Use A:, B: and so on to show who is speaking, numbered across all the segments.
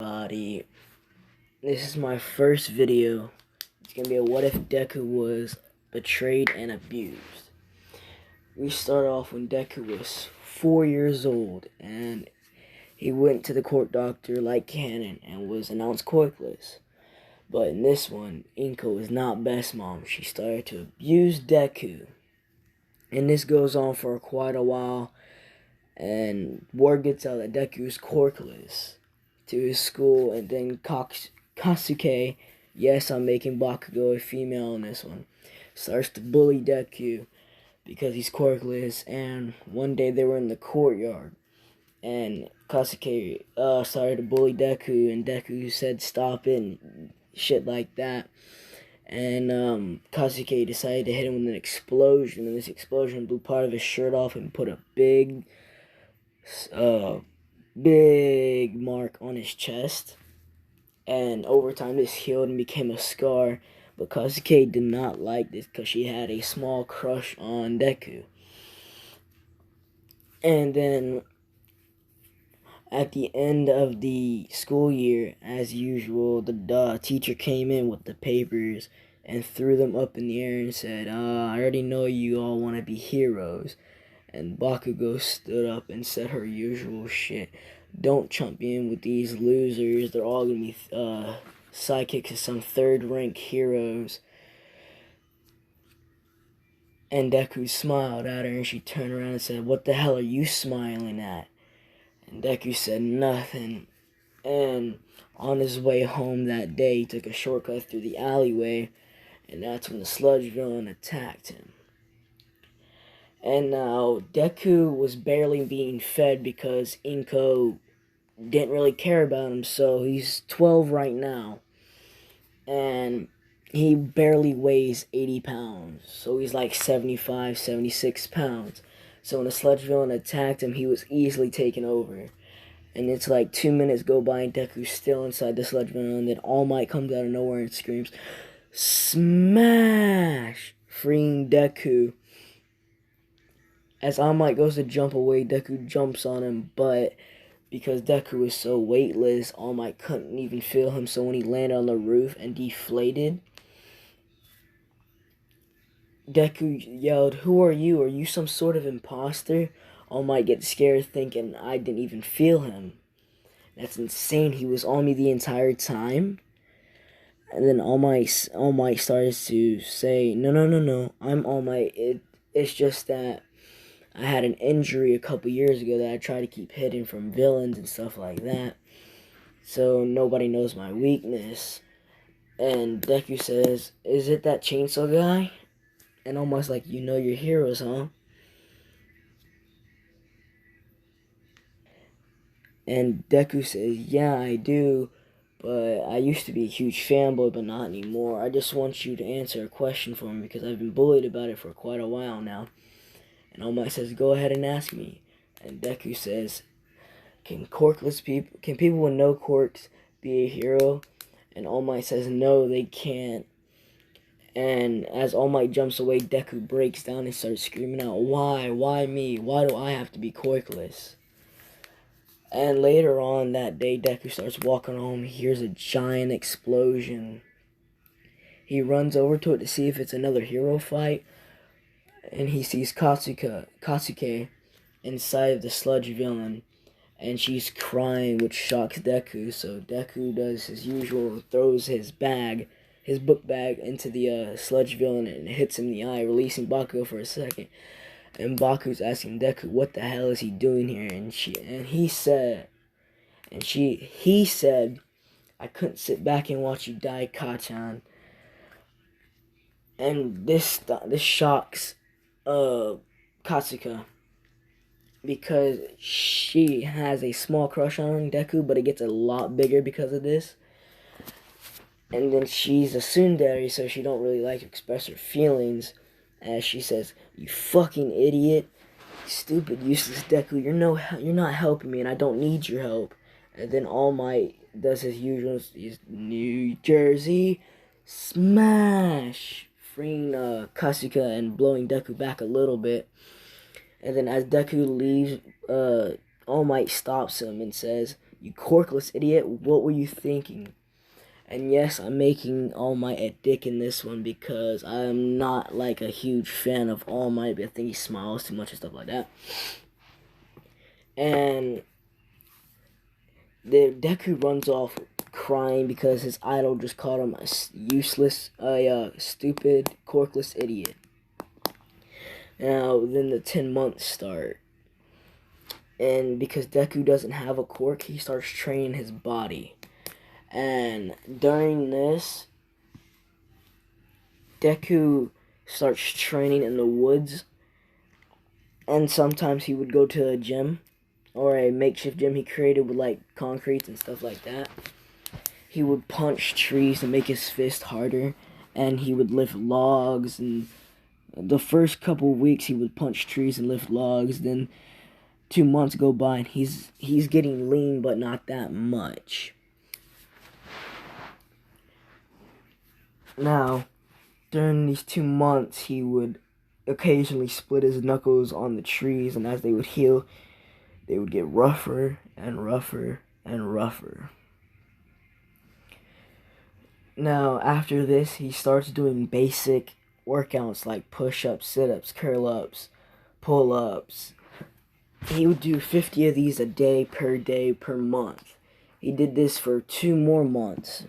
A: Buddy, this is my first video. It's gonna be a what if Deku was betrayed and abused. We start off when Deku was 4 years old and he went to the court doctor like canon and was announced coitless. But in this one, Inko is not best mom. She started to abuse Deku. And this goes on for quite a while, and word gets out that Deku is coitless to his school, and then Kasuke, yes, I'm making Bakugo a female in this one, starts to bully Deku because he's quirkless. And one day they were in the courtyard, and Kasuke started to bully Deku, and Deku said stop it and shit like that. And Kasuke decided to hit him with an explosion, and this explosion blew part of his shirt off and put a big mark on his chest. And over time this healed and became a scar, but Kasuke did not like this because she had a small crush on Deku. And then at the end of the school year, as usual, the teacher came in with the papers and threw them up in the air and said, I already know you all want to be heroes. And Bakugo stood up and said her usual shit. Don't chump in with these losers. They're all going to be sidekicks of some third-rank heroes. And Deku smiled at her, and she turned around and said, what the hell are you smiling at? And Deku said nothing. And on his way home that day, he took a shortcut through the alleyway, and that's when the sludge villain attacked him. And now Deku was barely being fed because Inko didn't really care about him, so he's 12 right now. And he barely weighs 80 pounds, so he's like 75, 76 pounds. So when the sludge villain attacked him, he was easily taken over. And it's like 2 minutes go by and Deku's still inside the sludge villain, and then All Might comes out of nowhere and screams, smash! Freeing Deku. As All Might goes to jump away, Deku jumps on him, but because Deku is so weightless, All Might couldn't even feel him, so when he landed on the roof and deflated, Deku yelled, who are you? Are you some sort of imposter? All Might gets scared thinking I didn't even feel him. That's insane, he was on me the entire time. And then All Might started to say, no, I'm All Might. It's just that I had an injury a couple years ago that I try to keep hidden from villains and stuff like that, so nobody knows my weakness. And Deku says, is it that chainsaw guy? And almost like, you know your heroes, huh? And Deku says, yeah, I do, but I used to be a huge fanboy, but not anymore. I just want you to answer a question for me because I've been bullied about it for quite a while now. And All Might says, go ahead and ask me. And Deku says, can people with no quirks be a hero? And All Might says, no, they can't. And as All Might jumps away, Deku breaks down and starts screaming out, why? Why me? Why do I have to be quirkless? And later on that day, Deku starts walking home. He hears a giant explosion. He runs over to it to see if it's another hero fight, and he sees Kasuke inside of the sludge villain, and she's crying, which shocks Deku. So Deku does his usual, throws his book bag into the sludge villain and hits him in the eye, releasing Bakugo for a second. And Baku's asking Deku, what the hell is he doing here? And he said, I couldn't sit back and watch you die, Kachan. And this shocks Katsuka, because she has a small crush on Deku, but it gets a lot bigger because of this. And then she's a tsundere, so she don't really like to express her feelings, as she says, you fucking idiot, stupid useless Deku, you're not helping me, and I don't need your help. And then All Might does his usual, his New Jersey smash, freeing Kasuka and blowing Deku back a little bit. And then as Deku leaves, All Might stops him and says, You corkless idiot, what were you thinking? And yes, I'm making All Might a dick in this one because I'm not like a huge fan of All Might, but I think he smiles too much and stuff like that. And the Deku runs off crying because his idol just called him a useless, stupid, corkless idiot. Now, then the 10 months start. And because Deku doesn't have a quirk, he starts training his body. And during this, Deku starts training in the woods. And sometimes he would go to a gym, or a makeshift gym he created with like concrete and stuff like that. He would punch trees to make his fist harder. And he would lift logs. And the first couple weeks he would punch trees and lift logs. Then 2 months go by and he's getting lean, but not that much. Now, during these 2 months, he would occasionally split his knuckles on the trees, and as they would heal, they would get rougher and rougher and rougher. Now, after this, he starts doing basic workouts like push-ups, sit-ups, curl-ups, pull-ups. He would do 50 of these a day per month. He did this for 2 more months.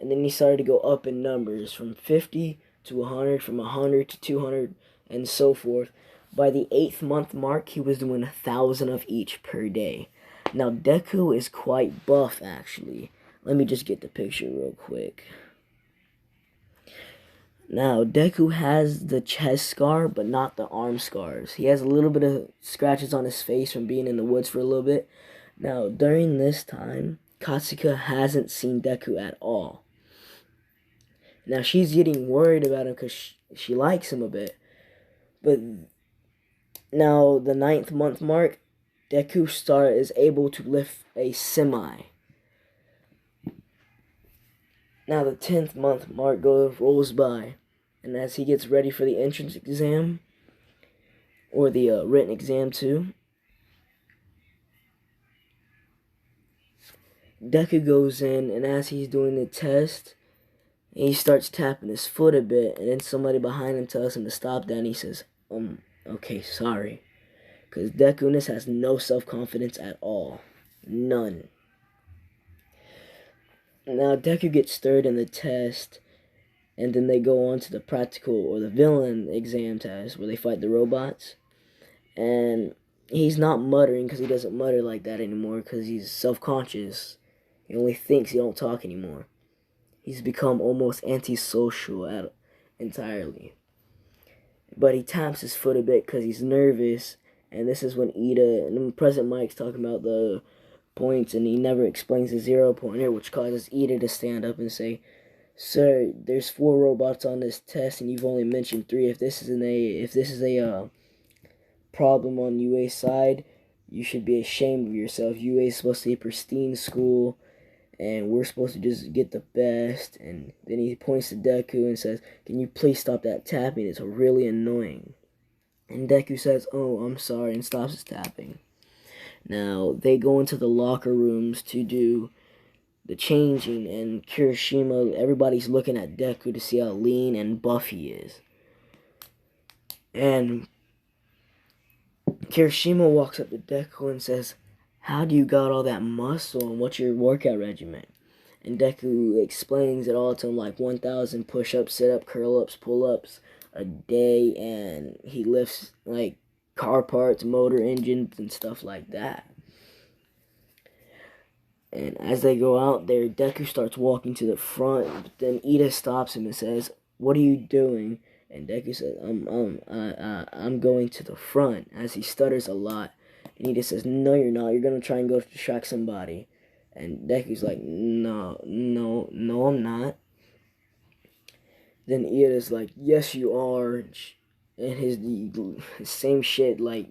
A: And then he started to go up in numbers from 50 to 100, from 100 to 200, and so forth. By the 8th month mark, he was doing 1,000 of each per day. Now, Deku is quite buff, actually. Let me just get the picture real quick. Now, Deku has the chest scar, but not the arm scars. He has a little bit of scratches on his face from being in the woods for a little bit. Now, during this time, Katsuka hasn't seen Deku at all. Now, she's getting worried about him because she likes him a bit. But now, the 9th month mark, Deku is able to lift a semi. Now, the 10th month mark rolls by. And as he gets ready for the entrance exam, or the written exam too, Deku goes in, and as he's doing the test, he starts tapping his foot a bit, and then somebody behind him tells him to stop that, and he says, okay, sorry. Because Deku has no self-confidence at all. None. Now, Deku gets stirred in the test, and then they go on to the practical, or the villain exam test, where they fight the robots. And he's not muttering, because he doesn't mutter like that anymore, because he's self-conscious. He only thinks, he don't talk anymore. He's become almost antisocial entirely. But he taps his foot a bit because he's nervous. And this is when Ida and President Mike's talking about the points, and he never explains the 0-pointer, which causes Ida to stand up and say, "Sir, there's 4 robots on this test, and you've only mentioned 3. If this is a problem on UA's side, you should be ashamed of yourself. UA is supposed to be a pristine school, and we're supposed to just get the best." And then he points to Deku and says, "Can you please stop that tapping? It's really annoying." And Deku says, "Oh, I'm sorry," and stops his tapping. Now, they go into the locker rooms to do the changing, and Kirishima, everybody's looking at Deku to see how lean and buff he is. And Kirishima walks up to Deku and says, "How do you got all that muscle, and what's your workout regimen?" And Deku explains it all to him, like 1,000 push-ups, sit-ups, curl-ups, pull-ups a day, and he lifts like car parts, motor engines, and stuff like that. And as they go out there, Deku starts walking to the front, but then Ida stops him and says, "What are you doing?" And Deku says, I'm going to the front," as he stutters a lot. And Ida says, "No, you're not. You're going to try and go to distract somebody." And Deku's like, no, I'm not." Then Ida's like, "Yes, you are." And his same shit, like,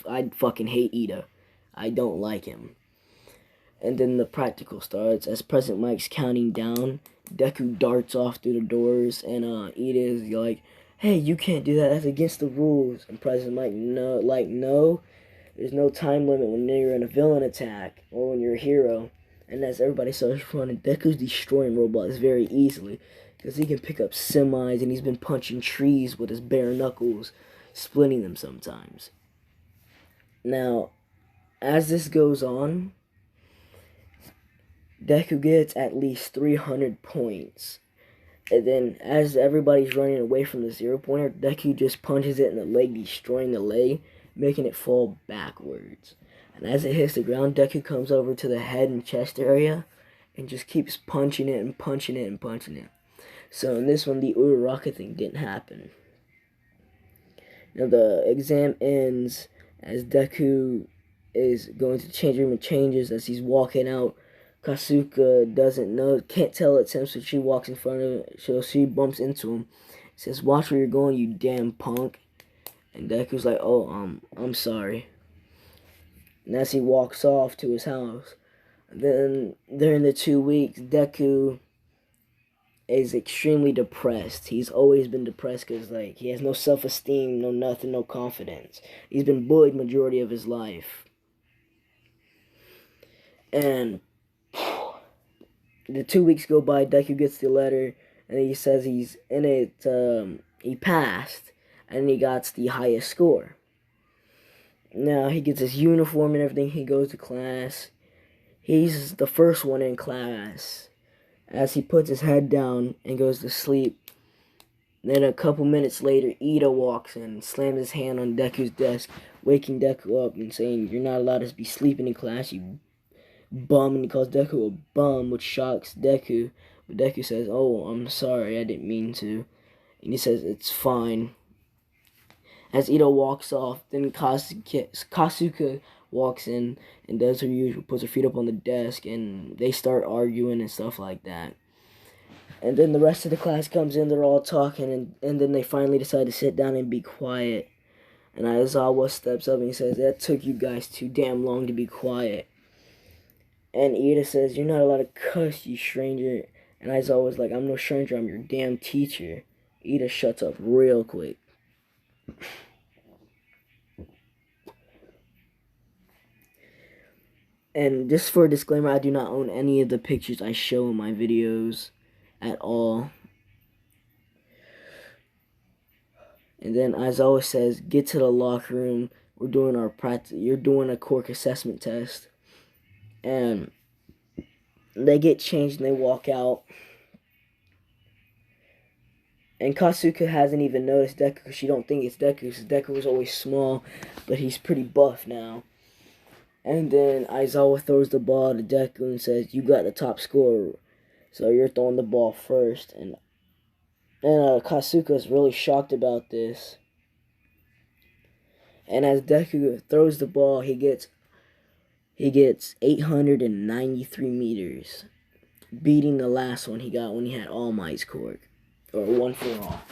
A: I fucking hate Ida. I don't like him. And then the practical starts. As President Mike's counting down, Deku darts off through the doors, and Ida is like, "Hey, you can't do that. That's against the rules." And President Mike, no, there's no time limit when you're in a villain attack or when you're a hero. And as everybody starts running, Deku's destroying robots very easily because he can pick up semis, and he's been punching trees with his bare knuckles, splitting them sometimes. Now, as this goes on, Deku gets at least 300 points. And then, as everybody's running away from the 0-pointer, Deku just punches it in the leg, destroying the leg, making it fall backwards. And as it hits the ground, Deku comes over to the head and chest area and just keeps punching it and punching it and punching it. So in this one, the Uraraka thing didn't happen. Now the exam ends as Deku is going to the change room and changes. As he's walking out, Kasuka doesn't know, can't tell it's him, so she walks in front of him, so she bumps into him. Says, "Watch where you're going, you damn punk." And Deku's like, "Oh, I'm sorry." And as he walks off to his house, then during the 2 weeks, Deku is extremely depressed. He's always been depressed because, like, he has no self-esteem, no nothing, no confidence. He's been bullied majority of his life. And the 2 weeks go by, Deku gets the letter, and he says he's in it, he passed, and he got the highest score. Now, he gets his uniform and everything, he goes to class. He's the first one in class. As he puts his head down and goes to sleep, then a couple minutes later, Ida walks in and slams his hand on Deku's desk, waking Deku up and saying, "You're not allowed to be sleeping in class, you bum," and he calls Deku a bum, which shocks Deku. But Deku says, "Oh, I'm sorry, I didn't mean to." And he says, "It's fine." As Ida walks off, then Kasuka walks in and does her usual, puts her feet up on the desk, and they start arguing and stuff like that. And then the rest of the class comes in, they're all talking, and then they finally decide to sit down and be quiet. And Aizawa steps up and he says, "That took you guys too damn long to be quiet." And Ida says, "You're not allowed to cuss, you stranger." And Aizawa's like, "I'm no stranger, I'm your damn teacher." Ida shuts up real quick. And just for a disclaimer, I do not own any of the pictures I show in my videos at all. And then Aizawa says, "Get to the locker room. We're doing our practice. You're doing a quirk assessment test." And they get changed and they walk out. And Kasuka hasn't even noticed Deku because she don't think it's Deku. Because Deku was always small, but he's pretty buff now. And then Aizawa throws the ball to Deku and says, "You got the top score, so you're throwing the ball first." And Kasuka's really shocked about this. And as Deku throws the ball, he gets 893 meters, beating the last one he got when he had All Might's quirk, or One for All.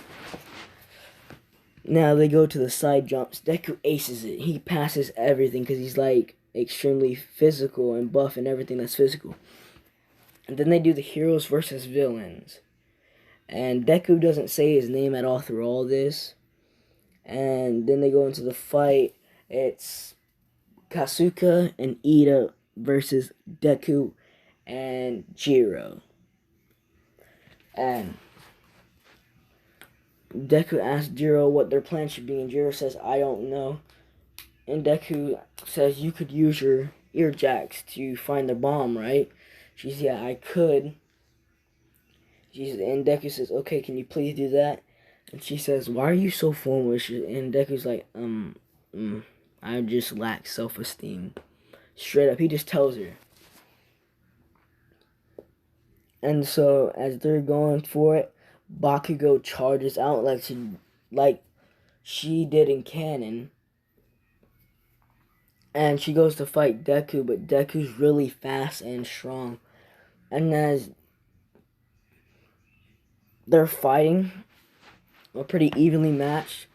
A: Now they go to the side jumps. Deku aces it. He passes everything because he's like extremely physical and buff and everything that's physical. And then they do the heroes versus villains. And Deku doesn't say his name at all through all this. And then they go into the fight. It's Kasuka and Ida versus Deku and Jiro. And Deku asks Jiro what their plan should be, and Jiro says, "I don't know." And Deku says, "You could use your ear jacks to find the bomb, right?" She says, "Yeah, I could." And Deku says, "Okay, can you please do that?" And she says, "Why are you so formal?" And Deku's like, I just lack self-esteem." Straight up, he just tells her. And so, as they're going for it, Bakugo charges out like she did in canon. And she goes to fight Deku, but Deku's really fast and strong. And as they're fighting, a pretty evenly matched.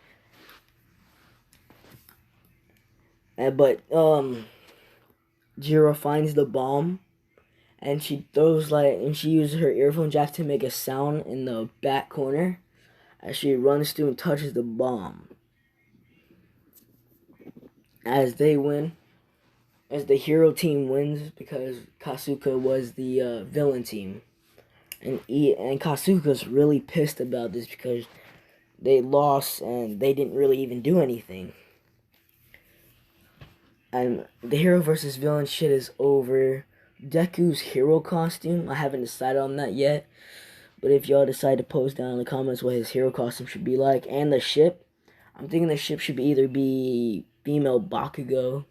A: But Jiro finds the bomb, and she uses her earphone jack to make a sound in the back corner as she runs through and touches the bomb. As they win, as the hero team wins because Kasuka was the villain team. And Kasuka's really pissed about this because they lost and they didn't really even do anything. And the hero versus villain shit is over. Deku's hero costume, I haven't decided on that yet. But if y'all decide to post down in the comments what his hero costume should be like, and the ship, I'm thinking the ship should either be female Bakugo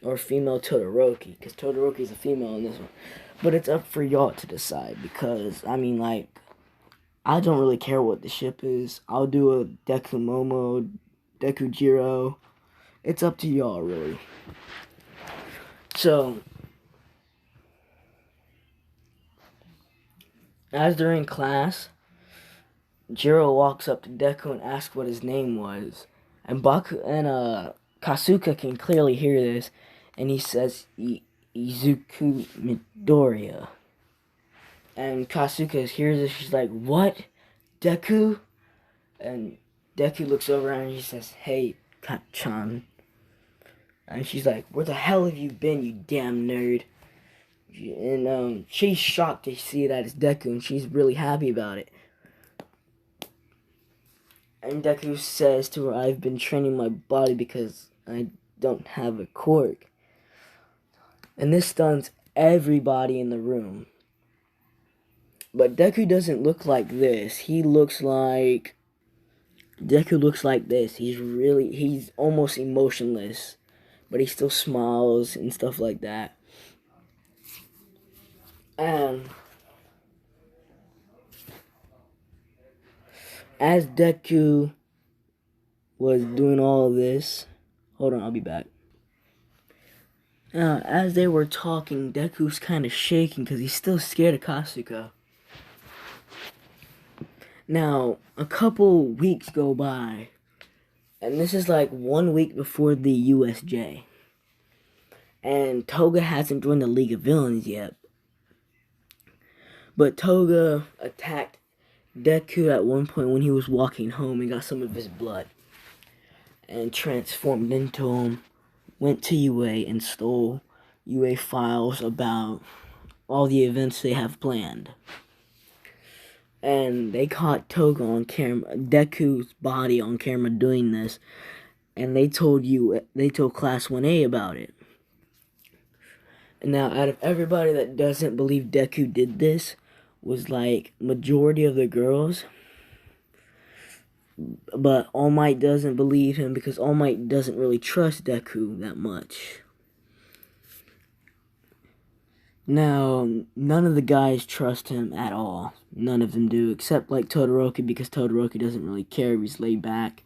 A: or female Todoroki, because Todoroki's a female in this one. But it's up for y'all to decide, because, I mean, like, I don't really care what the ship is. I'll do a Deku Momo, Deku Jiro. It's up to y'all, really. So, as they're in class, Jiro walks up to Deku and asks what his name was. And Kasuka can clearly hear this, and he says Izuku Midoriya. And Kasuka hears this, she's like, "What? Deku?" And Deku looks over and he says, "Hey, Kachan." And she's like, "Where the hell have you been, you damn nerd?" And she's shocked to see that it's Deku, and she's really happy about it. And Deku says to her, "I've been training my body because I don't have a quirk." And this stuns everybody in the room. But Deku doesn't look like this. Deku looks like this. He's almost emotionless. But he still smiles and stuff like that. And as Deku was doing all of this, hold on, I'll be back. As they were talking, Deku's kind of shaking because he's still scared of Kasuka. Now, a couple weeks go by, and this is like 1 week before the USJ. And Toga hasn't joined the League of Villains yet. But Toga attacked Deku at one point when he was walking home and got some of his blood. And transformed into him, went to UA and stole UA files about all the events they have planned. And they caught Toga on camera, Deku's body on camera doing this. And they told Class 1A about it. And now, out of everybody that doesn't believe Deku did this, was like majority of the girls. But All Might doesn't believe him because All Might doesn't really trust Deku that much. Now, none of the guys trust him at all. None of them do, except like Todoroki, because Todoroki doesn't really care. He's laid back.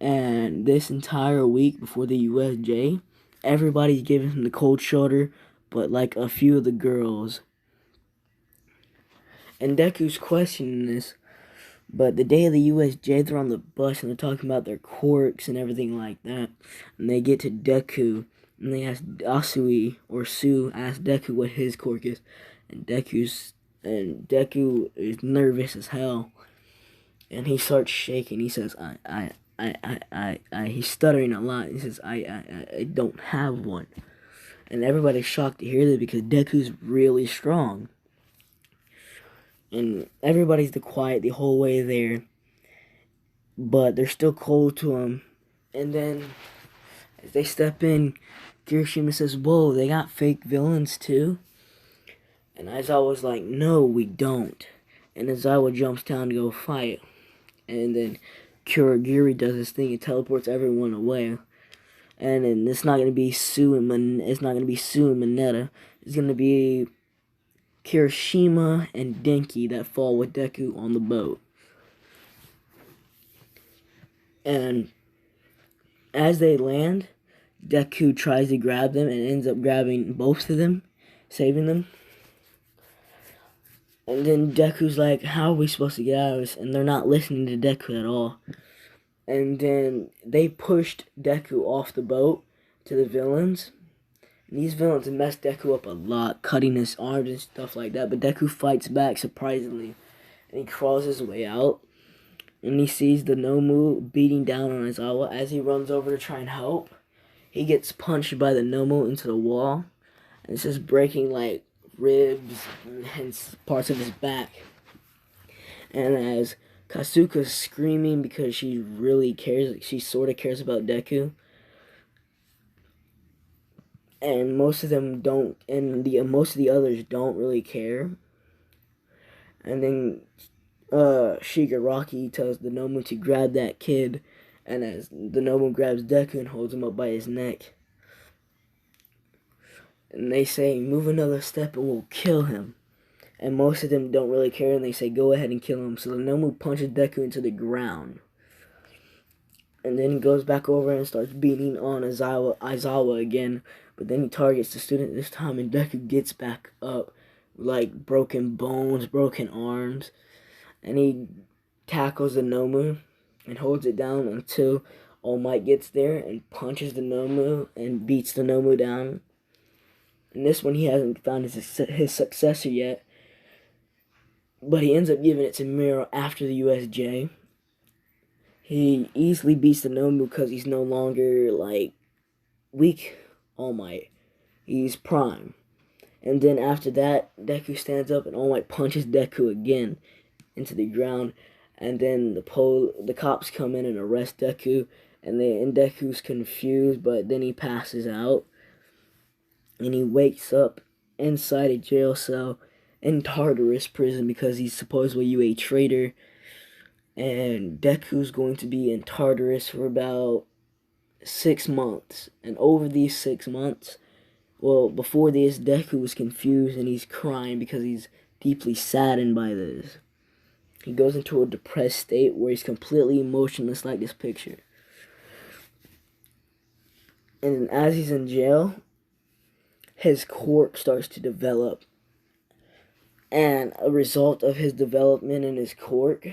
A: And this entire week before the USJ, everybody's giving him the cold shoulder, but like a few of the girls. And Deku's questioning this, but the day of the USJ, they're on the bus and they're talking about their quirks and everything like that. And they get to Deku, and they ask Sue ask Deku what his quirk is, and Deku is nervous as hell, and he starts shaking. He says, he's stuttering a lot. He says, I don't have one. And everybody's shocked to hear that because Deku's really strong. And everybody's quiet the whole way there. But they're still cold to him. And then, as they step in, Kirishima says, "Whoa, they got fake villains too?" And Aizawa was like, "No, we don't." And Aizawa jumps down to go fight. And then Kurogiri does his thing and teleports everyone away. And then it's not gonna be Sue and Mineta. It's gonna be Kirishima and Denki that fall with Deku on the boat. And as they land, Deku tries to grab them and ends up grabbing both of them, saving them. And then Deku's like, "How are we supposed to get out of this?" And they're not listening to Deku at all. And then they pushed Deku off the boat to the villains. And these villains messed Deku up a lot, cutting his arms and stuff like that. But Deku fights back, surprisingly. And he crawls his way out. And he sees the Nomu beating down on Aizawa. As he runs over to try and help, he gets punched by the Nomu into the wall, and it's just breaking like ribs and parts of his back. And as Kasuka's screaming because she really cares, she sort of cares about Deku, and most of them don't, and most of the others don't really care. And then Shigaraki tells the Nomu to grab that kid, and as the Nomu grabs Deku and holds him up by his neck, and they say, "Move another step and we'll kill him." And most of them don't really care, and they say, "Go ahead and kill him." So the Nomu punches Deku into the ground. And then he goes back over and starts beating on Aizawa again. But then he targets the student this time, and Deku gets back up, like broken bones, broken arms. And he tackles the Nomu and holds it down until All Might gets there and punches the Nomu and beats the Nomu down. And this one he hasn't found his successor yet. But he ends up giving it to Miro after the USJ. He easily beats the Nomu because he's no longer, like, weak All Might. He's prime. And then after that, Deku stands up and All Might punches Deku again into the ground. And then the cops come in and arrest Deku. And Deku's confused, but then he passes out. And he wakes up inside a jail cell in Tartarus prison because he's supposedly a traitor. And Deku's going to be in Tartarus for about 6 months. And over these 6 months, well, before this, Deku was confused and he's crying because he's deeply saddened by this. He goes into a depressed state where he's completely emotionless, like this picture. And as he's in jail, his quirk starts to develop. And a result of his development in his quirk,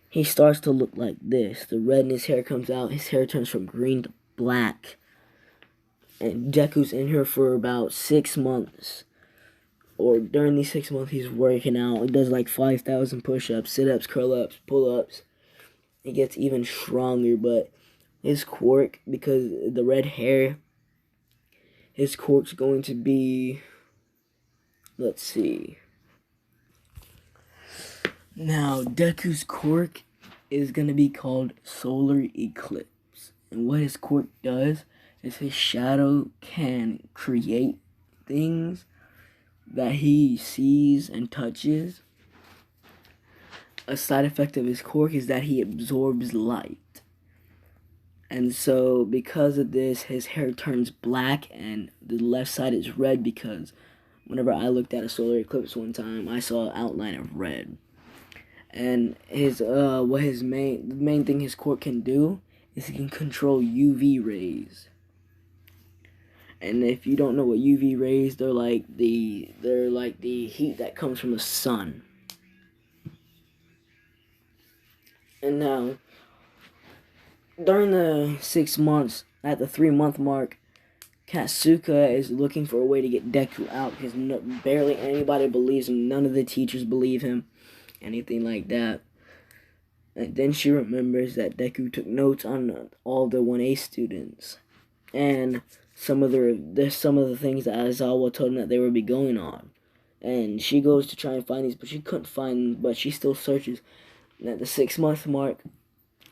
A: he starts to look like this. The red in his hair comes out. His hair turns from green to black. And Deku's in here for about 6 months. Or during these 6 months, he's working out. He does like 5,000 push-ups, sit-ups, curl-ups, pull-ups. He gets even stronger, but his quirk, because the red hair, his quirk's going to be, let's see. Now, Deku's quirk is going to be called Solar Eclipse. And what his quirk does is his shadow can create things that he sees and touches. A side effect of his quirk is that he absorbs light. And so, because of this, his hair turns black and the left side is red because whenever I looked at a solar eclipse one time, I saw an outline of red. And the main thing his quirk can do is he can control UV rays. And if you don't know what UV rays, they're like the heat that comes from the sun. And now, during the 6 months, at the 3-month mark, Kasuga is looking for a way to get Deku out because barely anybody believes him. None of the teachers believe him. Anything like that. And then she remembers that Deku took notes on all the 1A students. And there's some of the things that Aizawa told him that they would be going on. And she goes to try and find these, but she couldn't find them, but she still searches. And at the 6-month mark,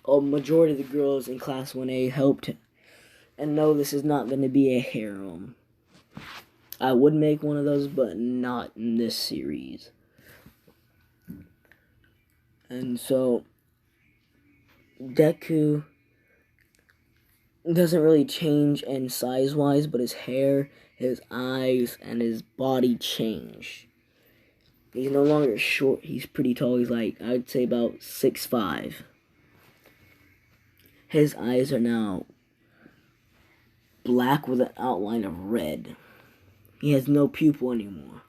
A: a majority of the girls in class 1A helped him. And no, this is not going to be a harem. I would make one of those, but not in this series. And so, Deku doesn't really change in size-wise, but his hair, his eyes, and his body change. He's no longer short. He's pretty tall. He's like, I'd say about 6'5". His eyes are now black with an outline of red. He has no pupil anymore.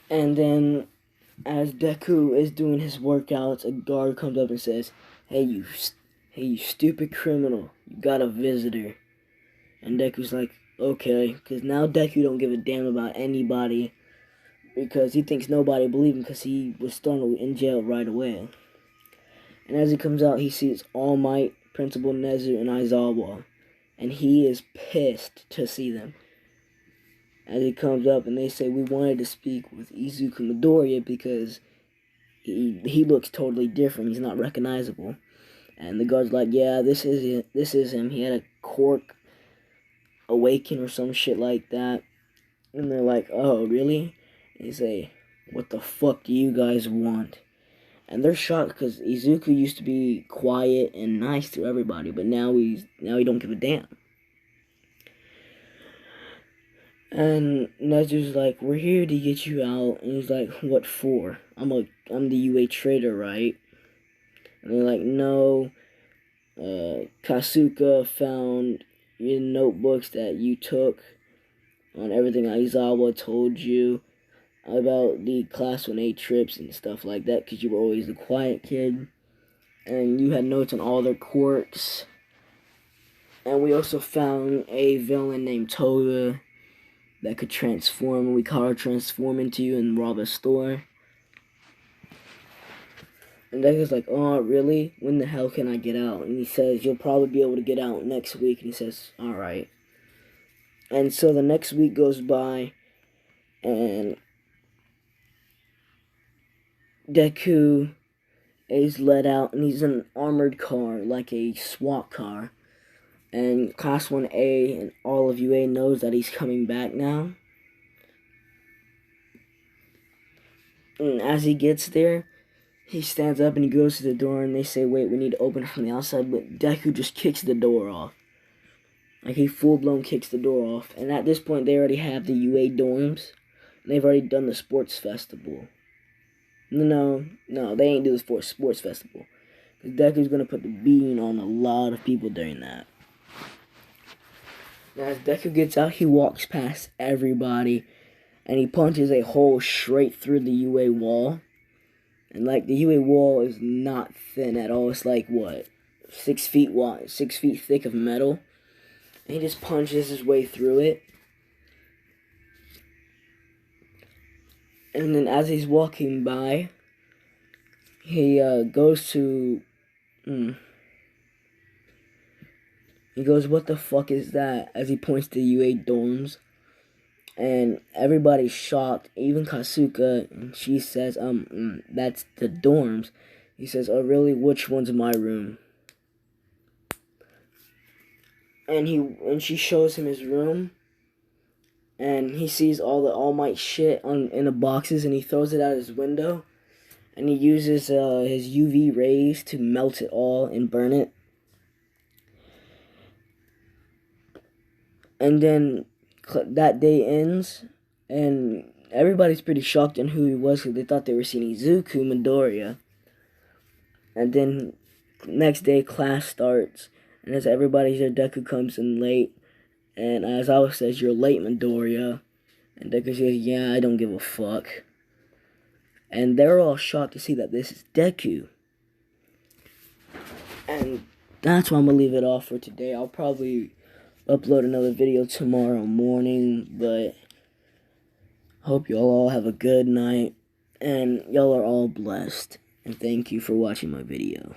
A: And then, as Deku is doing his workouts, a guard comes up and says, Hey, you stupid criminal, you got a visitor." And Deku's like, okay, because now Deku don't give a damn about anybody, because he thinks nobody believed him because he was thrown in jail right away. And as he comes out, he sees All Might, Principal Nezu, and Aizawa. And he is pissed to see them. As he comes up and they say, we wanted to speak with Izuku Midoriya because he looks totally different. He's not recognizable. And the guard's like, yeah, this is it. This is him. He had a cork awaken or some shit like that. And they're like, oh, really? And they say, what the fuck do you guys want? And they're shocked because Izuku used to be quiet and nice to everybody, but now he don't give a damn. And Nezu's like, we're here to get you out. And he's like, what for? I'm the UA trader, right? And they're like, no. Kasuka found in notebooks that you took on everything Aizawa told you about the Class 1A trips and stuff like that, because you were always the quiet kid. And you had notes on all their quirks. And we also found a villain named Toga that could transform, and we caught her transform into you and rob a store. And Deku's like, oh, really? When the hell can I get out? And he says, you'll probably be able to get out next week. And he says, alright. And so the next week goes by, and Deku is let out, and he's in an armored car, like a SWAT car. And Class 1A and all of UA knows that he's coming back now. And as he gets there, he stands up and he goes to the door, and they say, wait, we need to open it from the outside. But Deku just kicks the door off. Like, he full-blown kicks the door off. And at this point, they already have the UA dorms. And they've already done the sports festival. No, they ain't do the sports festival. Because Deku's going to put the beating on a lot of people during that. Now, as Deku gets out, he walks past everybody. And he punches a hole straight through the UA wall. And, like, the UA wall is not thin at all. It's like, what, 6 feet wide, 6 feet thick of metal. And he just punches his way through it. And then as he's walking by, he goes to... He goes, what the fuck is that? As he points to UA dorms. And everybody's shocked, even Kasuka, and she says, that's the dorms. He says, oh, really? Which one's my room? And she shows him his room, and he sees all the All Might shit in the boxes, and he throws it out his window, and he uses his UV rays to melt it all and burn it. And then that day ends, and everybody's pretty shocked on who he was because they thought they were seeing Izuku Midoriya. And then next day class starts, and as everybody's there, Deku comes in late, and Aizawa says, you're late, Midoriya. And Deku says, yeah, I don't give a fuck. And they're all shocked to see that this is Deku. And that's why I'm going to leave it off for today. I'll probably upload another video tomorrow morning, but hope y'all all have a good night, and y'all are all blessed, and thank you for watching my video.